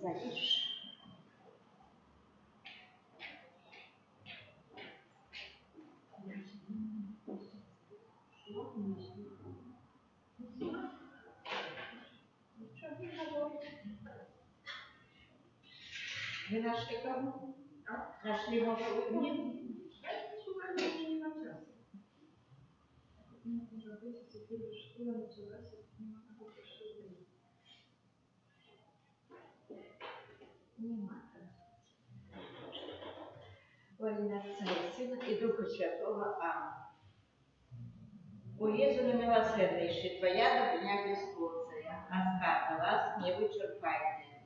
Залишь. Вы нашли кого? Нашли маршрут? Нет. Шукали не на час. Уже быть, теперь школа началась, не могу что-то. Нема. Во имя Отца и Сына и Духа Святого. Аминь. О Єзу немилосерднейший, Твоя добрыня бесконцая, остатка ласк невычерпаемая.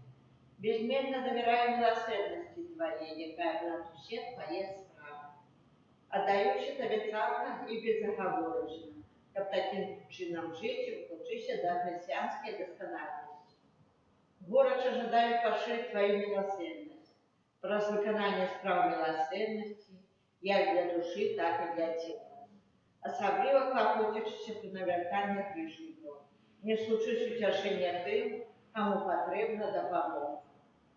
Безмерно доверяю милосердности Твоей, якая на душе Твоей справа. Отдающий Тебе царно и безоговорочно, как таким чином жить, учися до христианской доскональности. Город ожидает пошить Твою милосердность, раз выполнение справ милосердности, як для души, так и для тела. Особливо клопочешься при навертанні грішників, не случись утешення тим, кому потрібна допомога,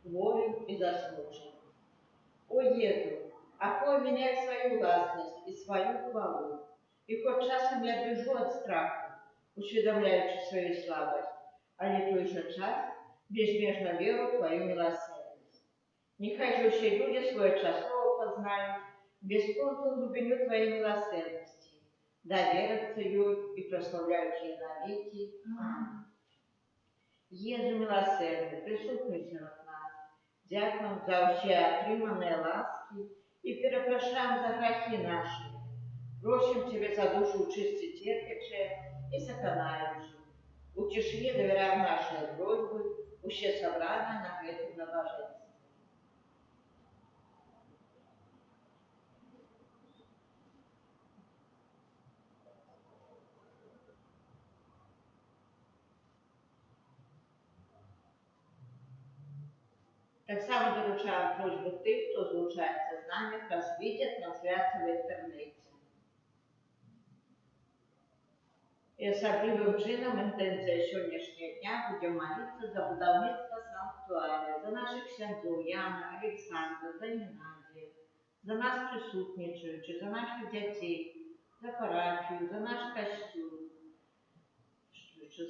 хворим і засмученим. О Єзу, окрой меня в свою властность и свою хвалу, и хоть часом я бежу от страха, усведомляючи свою слабость, а не той же час безмежно веру в Твою милосердность. Нехай же все люди своечасово познают бесплодную глубину Твоей милосердности, доверятся ее и прославляют ее навеки. Аминь. Єзу милосердный, прислухайся над нас, дякуем за все отриманные ласки и перепрошаем за грехи наши. Просим Тебя за душу чисти терпящие и соконающие. Утеши, доверяем наши просьбы, уще собрания на это блаженство. Так само доручаем просьбу тих, хто залучається з нами в просвіті трансляції в інтернеті. І особливим чином інтенція сьогоднішнього дня будемо молитися за будівництво санктуарія, за наших ксяндзів Яна, Олександра, за Геннадія, за нас присутнічуючих, за наших дітей, за парафію, за наш костюм,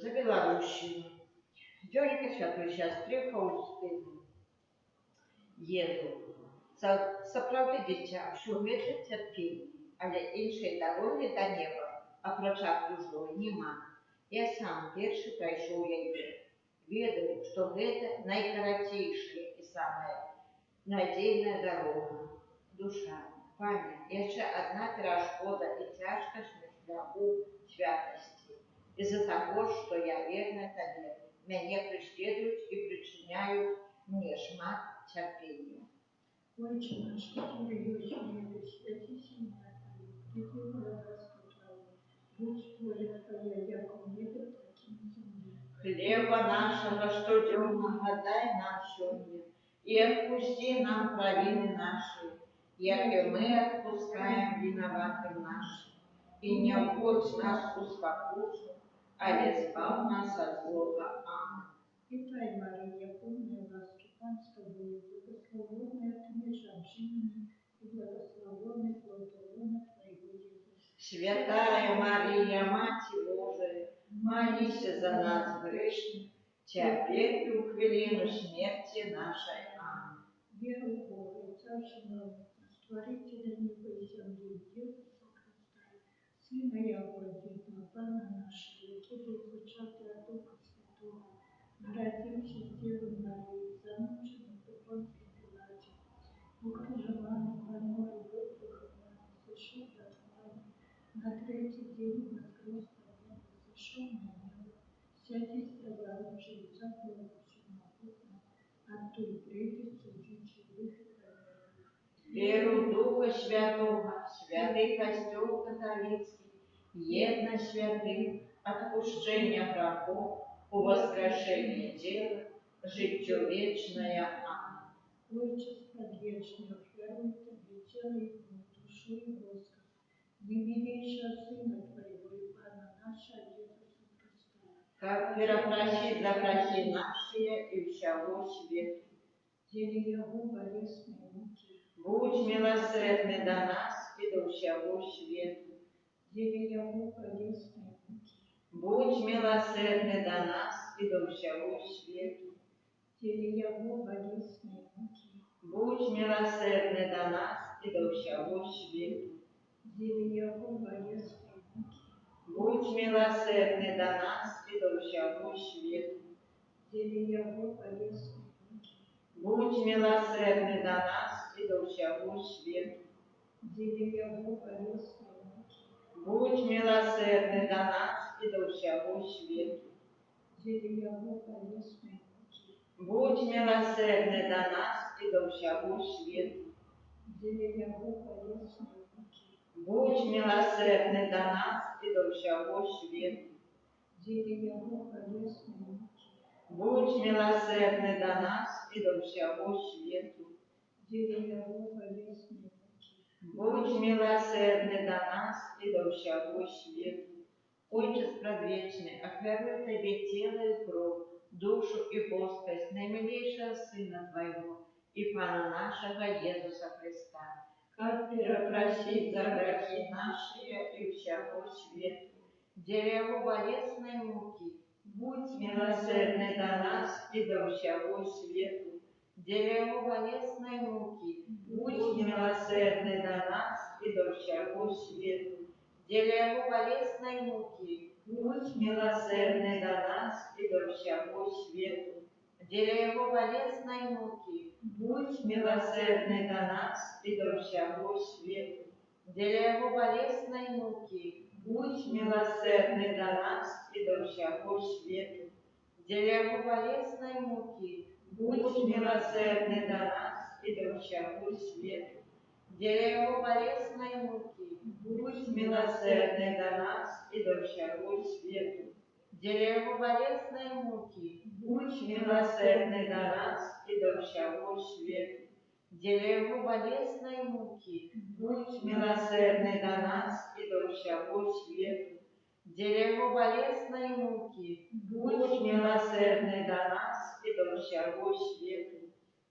за Білорусію. Дьонька Святої Сестри Фаустини. Єзу, сапраўды дитя, що віче терпіння, але іншої дороги до неба, апроча кружной, нема. Я сам перший пройшов яе. Ведаю, что гэта найкарацейшая и самая надзейная дорога. Душа, память, яшчэ одна перашкода и тяжкость на шляху святости. Из-за того, что я верна Тебе, меня преследуют и причиняют мне шмат терпения. Отче наш, который есть в небе, святись имя Твое, приди царство Твое, будь воля Твоя, як в небе, так и на земле. Хлеба нашего штодневного дай нам сегодня, и отпусти нам провины наши, як и мы отпускаем виноватым нашим. И не вводь нас в спокусу, а избавь нас от злого. Аминь. Святая Мария, полная ласки, Пан с Тобою, благословенная Ты между женщинами, и благословенный плод лона Твоего, Иисус. Святая Мария, Мать Божия, молись за нас грешных, теперь и в хвилину смерти нашей. Аминь. Веру в Бога, Отца Всемогущего, Створителя неба и земли, Иисуса Христа, Сына Его единого, Пана нашего, который зачатый от Духа Святого, родился с Девой Марией, замученный по Понтию Пилате, укружеванный по морю воздуха, святкування. На третій день воскресного дня зійшов на небо, святість триваючи життя Богу напутно, а той прийде судити живих і померлих. Веру Духа Святого, святий костел католицький, едно святым, отпущение грехов, у воскрешение тела, життя вечное. Аминь. Отче предвечный, веруй Тебе, тело и кровь, душу и воскрес, наимилейшего Сына Твоего и Пана нашего Иисуса Христа, Как перепросить за грехи наши и всего света. деле Его болезной муки, Будь милосердный до нас и до всего света. деле Его болезной муки, Будь милосердный до нас и до всего света. деле Его болезной муки, Будь милосердный до нас и до всего света. деле Его болезной муки, Будь милосердный до нас и до всего света. деле Его болезной муки, Будь милосердный до нас и до всего света. деле Его болезной муки, Будь милосердный до нас и до всего света. деле Его болезной муки, Будь милосердный до нас и до всего света. деле Его болезной муки, Будь милосердный до нас и до всего света. деле Его болезной муки, Будь милосердный до нас и до всего света. деле Его болезной муки, Будь милосердный до нас и до всего света. Отче предвечный, отверну Тебе тело и кровь, душу и плоскость наимилейшего Сына Твоего и Пана нашего Иисуса Христа, как перепросить за грехи наши и всего света. Деле Его болезной муки, будь милосердный до нас и до всего света. Деле Его болезной муки, будь милосердный до нас и до всего света. Деле Его болезной муки, будь милосердный до нас и до всего света. Деле Его болезной муки, будь милосердный до нас и до всего света. Деле Его болезной муки, будь милосердный до нас и до всего света. Деле Его болезной муки, будь милосердный до нас и до всего света. Деле Его болезной муки, будь милосердный до нас и до всего света. Деле Его болезной муки, будь милосердный до нас и до всего света. Деле Его болезной муки, будь милосердный до нас и до всего света. Деле Его болезной муки, будь милосердный до нас и до всего света.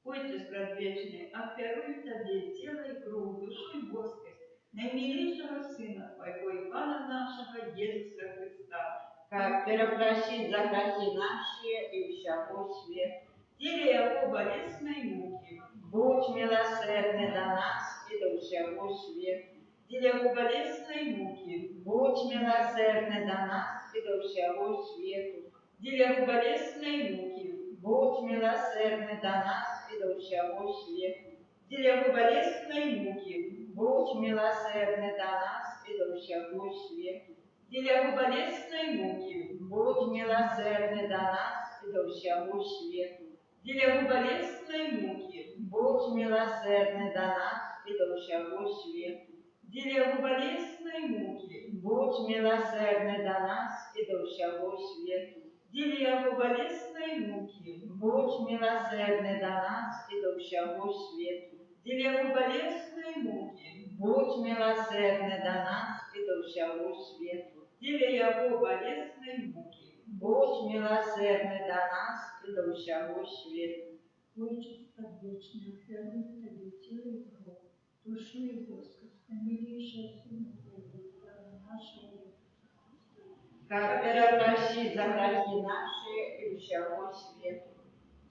Отче предвечный, оперуй Тебе тело и кровь, душу и воскрес, наимилейшего Сына Твоего и Пана нашего Иисуса Христа, как перепросить за грехи наши и всего света. Деле Его болезной муки, будь милосердный до нас и до всего света. Деле Его болезной муки, будь милосердный до нас и до всего света. Деле Его болезной муки, будь милосердный до нас и до всего света. Деле Его болезной муки, будь милосердный до нас и до всего света. Деле Его болезной муки, будь милосердный до нас и до всего света. Деле Его болезной муки, будь милосердный до нас и до всего света. Деле Его болезной муки, будь милосердный до нас и до всего света. Деле Его болезной муки, будь милосердный до нас и до всего света. Деле Его болезной муки, будь милосердный до нас и до всего света. Деле Его болезной муки, будь милосердный до нас и до всего света. Отче предвечный, веруй Тебе тело и кровь, душу и воскрес, наимилейшего Сына Твоего и Пана нашего Иисуса Христа, Как перепросить за грехи наши и всего света.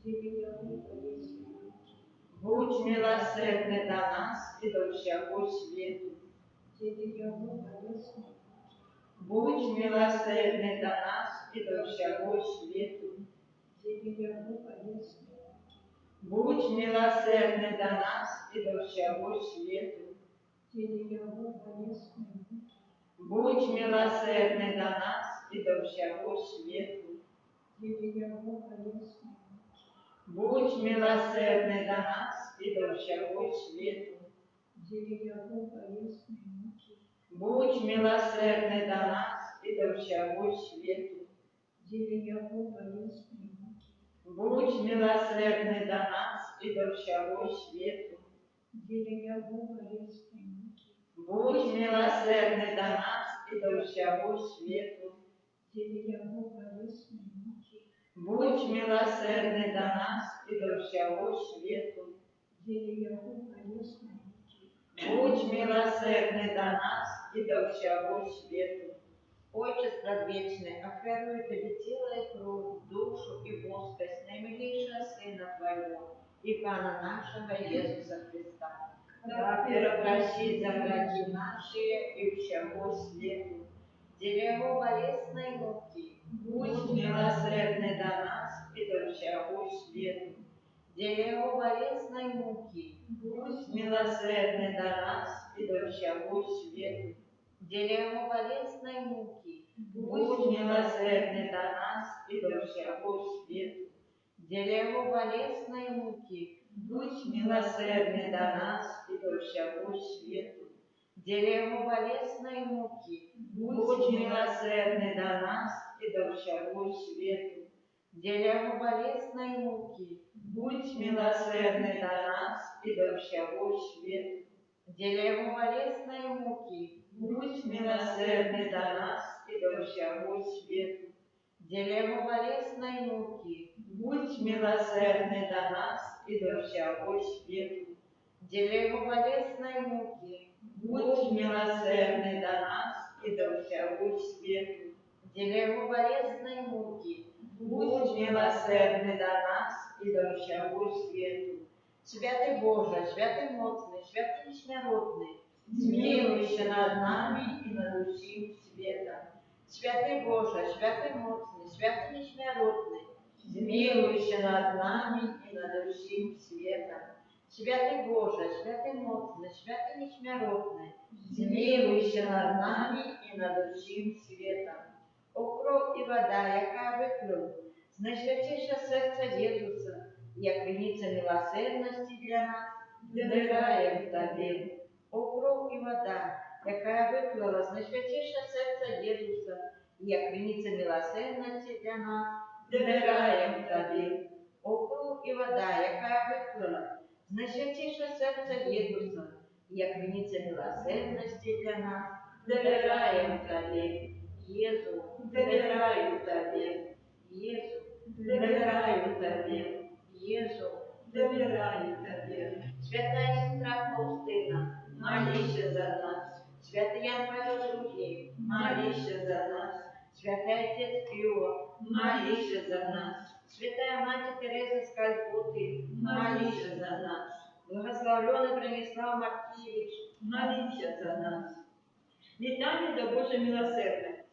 деле Его болезной муки, Будь милосердный до нас и до всего света. деле Его болезной муки, Будь милосердный до нас и до всего света. деле Его болезной муки, Будь милосердный до нас и до всего света. тілі Його болісної муки, Будь милосердный до нас и до всего свету. тілі Його болісної муки, Будь милосердный до нас и до всего свету. тілі Його болісної муки, Будь милосердный до нас и до всего свету. тілі Його болісної муки, Будь милосердный до нас и до всего свету. тілі Його болісної муки, Будь милосердный до нас и до всего свету. тілі Його болісної муки, Будь милосердный до нас и до всего свету. тілі Його болісної муки, Будь милосердный до нас и до всего свету. Отче предвечный, оферую Тебе тело и кровь, душу и плоскость наимилейшего Сына Твоего и Пана нашего Иисуса Христа. Да простит за грехи наши и всего свету. Дерево болезной муки, будь милосердный до нас и до всего свету. Дерево болезной муки, будь милосердный до нас и до всего свету. Дерево болезной муки, будь милосердный до нас и до всего свету. Дерево болезной муки, будь милосердный до нас и до всего свету. Дерево болезной муки, будь милосердный до нас и до всего свету. Дерево болезной муки, будь милосердный до нас и до всего свету. Дерево болезной муки, будь милосердный до нас и до всего свету. Дерево болезной муки, будь милосердный до нас и до всего свету. Дерево болезной муки, будь милосердный до нас и до всего свету. Дерево болезной муки, будь милосердный до нас и до всего свету. Святый Боже, святый моцный, святый несмиротный, змилуйся над нами и над усим светом. Святый Боже, святый моцный, святый несмиротный, змилуйся над нами и над усим светом. Святый Боже, святый моцный, святый несмиротный, змилуйся над нами и над усим светом. О кров і вода, яка викрила з найсвятіше серця Єсуса, як виніця милосердності для нас, довіряєм Тобі. О кров і вода, яка викрила з найсвятіше серця Єсуса, як виніця милосердності для нас, довіряєм Тобі. О кров і вода, яка викрила з найсвятіше серця Єсуса, як виніця милосердності для нас, довіряєм Тобі. Єсу, довіряю Тобі. Єсу, довіряю Тобі. Єсу, довіряю Тобі. Свята сестра Фаустина, молися за нас. Святий Ян Павел II, молися за нас. Святий Отець Піо, молися за нас. Святая Мать Тереза з Калькутти, молися за нас. Благословленный Бронислав Маркевич, молися за нас. Вітання до Божої милосердності.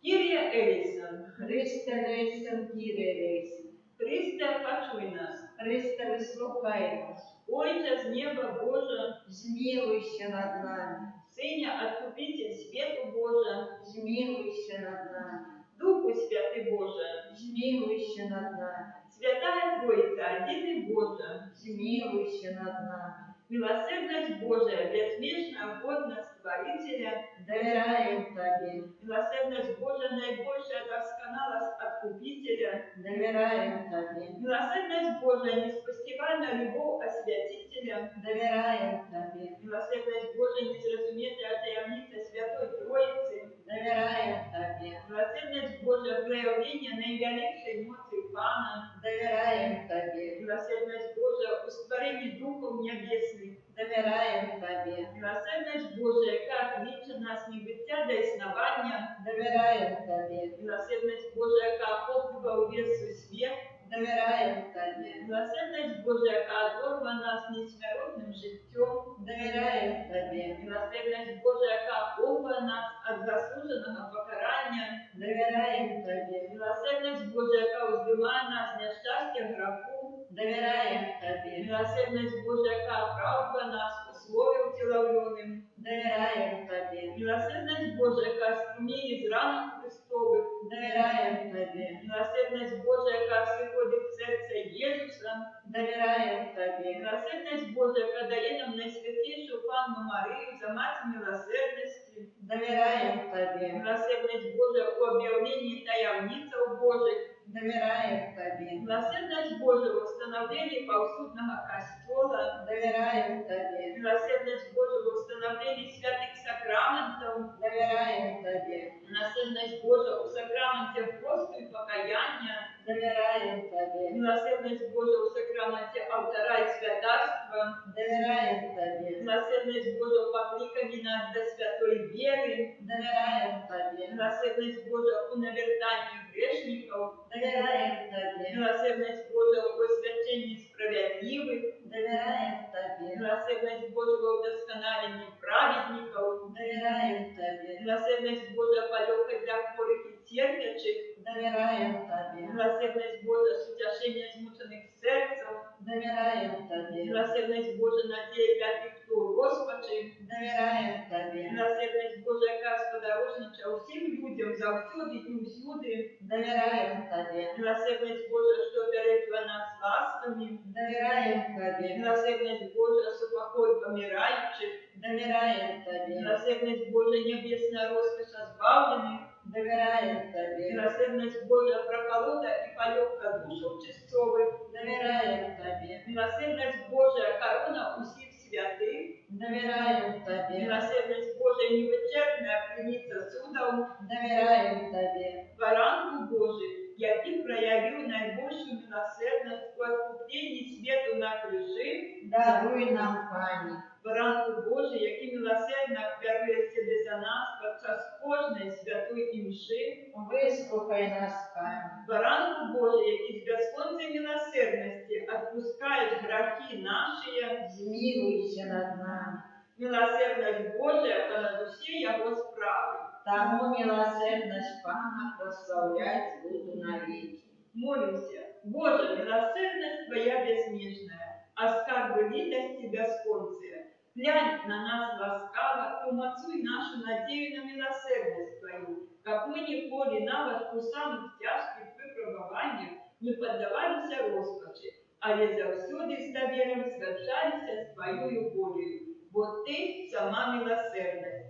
Кірія Елісон, Христе Рейсен, Кіре Рейсен. Христе, почуй нас. Христе, вислухай нас. Ойче з неба Божа, Змилуйся над нами. Синя, Откупитель свету Божа, Змилуйся над нами. Духу Святый Божа, Змилуйся над нами. Святая Троица, Один Божа, Змилуйся над нами. милосердность Божия, безмежная годность Творителя, Доверяем Тобі. милосердность Божия, наибольшая досконалость Откупителя, Доверяем Тобі. милосердность Божия, неспостигальная любовь Освятителя, Доверяем Тобі. милосердность Божия, неразуметая таямница Святой Троицы, Доверяем Тобі. милосердность Божия, проявление наивеличшей эмоций Пана, Доверяем Тобі. милосердность Божия, устворение Духом Небесных, Доверяем Тобі. милосердность Божия, как лично нас небытия до основания, Доверяем Тобі. милосердность Божия, как опыта увесу свет, Доверяем Тобі. милосердность Божия, как оторва нас несмиротным життем, Доверяем Тобі. милосердность Божия, как оба нас от заслуженного покарания, Доверяем Тобі. милосердность Божия, как уздымая нас с несчастья греху, Доверяем Тобі. милосердность Божия, как оправдывая нас у слові втіловленим. довіряємо тобі, Милосердность Божия, яка струміє з ранок Христових. довіряємо тобі, Милосердность Божия, яка приходить в серце Єсуса. довіряємо тобі, Милосердность Божия, яка дає нам найсвятішу Панну Марію за мать милосердності. довіряємо тобі, Милосердность Божия у об'явленні таємниць Божих. довіряємо тобі, Милосердность Божия в установлении повсюдного костола. довіряємо тобі, Милосердность Божия в установлении святых сакраментов. довіряємо тобі, Милосердность Божия у сакраменте посту и покаяния. довіряємо тобі, Милосердность Божия у сакраменте алтара и святарства. довіряємо тобі, Милосердность Божия в покликании нас до святой веры. довіряємо тобі, Милосердность Божия у навертании грешников. довіряємо тобі, Милосердность Божия у освящении справедливых. довіряємо тобі, Милосердность Божия в удосконалении праведников. довіряємо тобі, Милосердность Божия полегка для хворых и терпящих. довіряємо тобі, Милосердность Божия с утешения измученных сердцем. довіряємо тобі, Милосердность Божия надея для тих, хто у розпачі. довіряємо тобі, Милосердность Божия, яка сподорожнича усім людям завсюди і усюди. довіряємо тобі, Милосердность Божия, що передва нас ласками. довіряємо тобі, Милосердность Божия, супокой помираючих. довіряємо тобі, Милосердность Божия, небесная роскошь избавленных. довіряємо тобі, Милосердность Божия, прохолода и полегка душов чистовых. довіряємо тобі, Милосердность Божия, корона усіх святых. довіряємо тобі, Милосердность Божия, невичерпная пленница судов. довіряємо тобі, Баранку Божий, який проявив найбільшу милосердність у відкупленні світу на крижі. даруй нам, Пані, Баранку Божий, який милосердно впервые себе за нас під час кожної святої імши. вислухай нас, Пані, Баранку Божий, який з безконцей милосердності відпускаєш грехи наші. змілуйся над нами, Милосердность Божия понад усі його справи. тому милосердність Пана прославлять буду навіки. Молимся, Боже, милосердность Твоя безмежная, а скарбы литости бесконция. Глянь на нас ласкаво, умацуй нашу надею на милосердность Твою, как мы не впали навод у самых тяжких выпробованиях, не поддавались роскоши, але завсюди с доверием свершались с Твоею волею. Вот Ты сама милосердность.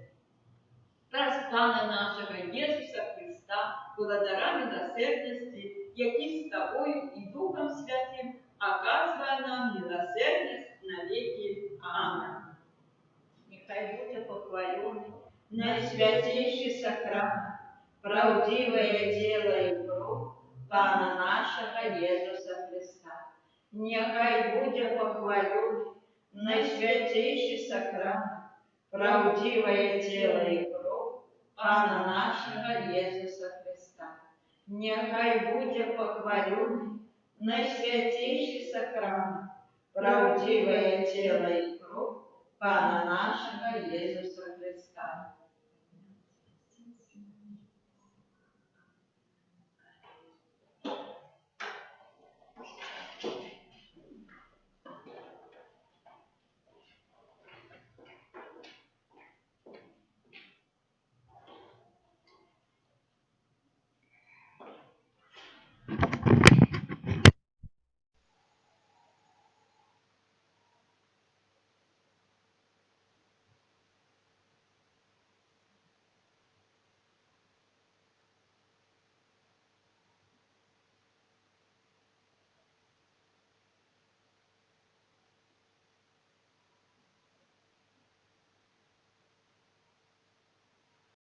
Раз Пана нашего Иисуса Христа, благодаря милосердности, який з Тобою і Духом Святим оказує нам милосердність навіки. Амінь. Нехай буде похвалений Найсвятейший сакрамент, правдивое дело и кровь Пана нашего Иисуса Христа. Нехай буде похвалений найсвятейший сакрамент, правдивое тело и кровь Пана нашего Иисуса Христа. Нехай буде похвалений найсвятейший сакрамент, правдивое тело и кровь Пана нашего Иисуса Христа.